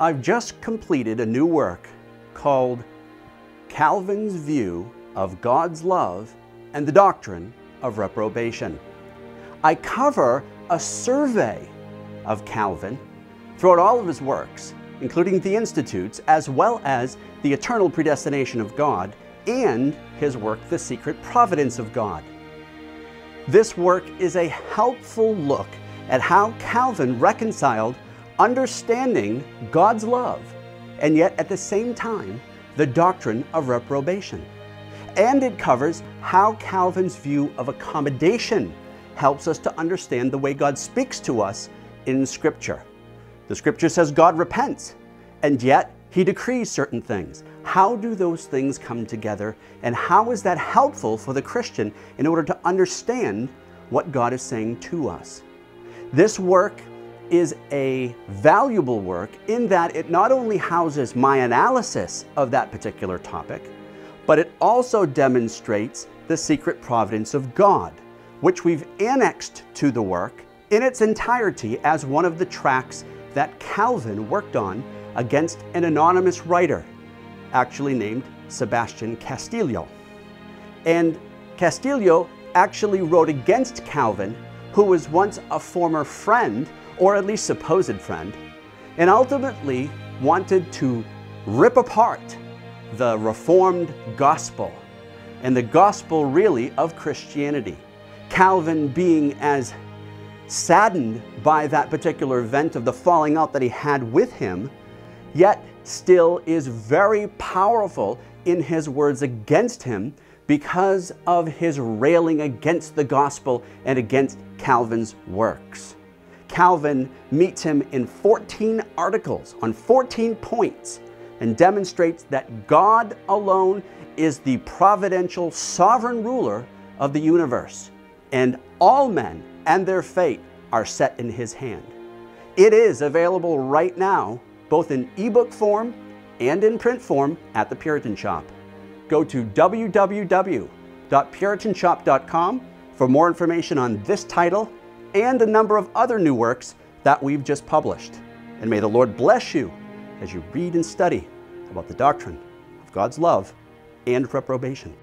I've just completed a new work called Calvin's View of God's Love and the Doctrine of Reprobation. I cover a survey of Calvin throughout all of his works, including the Institutes, as well as the eternal predestination of God and his work, The Secret Providence of God. This work is a helpful look at how Calvin reconciled understanding God's love and yet at the same time the doctrine of reprobation. And it covers how Calvin's view of accommodation helps us to understand the way God speaks to us in Scripture. The Scripture says God repents, and yet He decrees certain things. How do those things come together, and how is that helpful for the Christian in order to understand what God is saying to us? This work is a valuable work in that it not only houses my analysis of that particular topic, but it also demonstrates the secret providence of God, which we've annexed to the work in its entirety as one of the tracts that Calvin worked on against an anonymous writer, actually named Sebastian Castillo. And Castillo actually wrote against Calvin, who was once a former friend, or at least supposed friend, and ultimately wanted to rip apart the Reformed gospel and the gospel really of Christianity. Calvin being as saddened by that particular event of the falling out that he had with him, yet still is very powerful in his words against him because of his railing against the gospel and against Calvin's works. Calvin meets him in 14 articles on 14 points and demonstrates that God alone is the providential sovereign ruler of the universe, and all men and their fate are set in His hand. It is available right now, both in ebook form and in print form at the Puritan Shop. Go to www.puritanshop.com for more information on this title and a number of other new works that we've just published. And may the Lord bless you as you read and study about the doctrine of God's love and reprobation.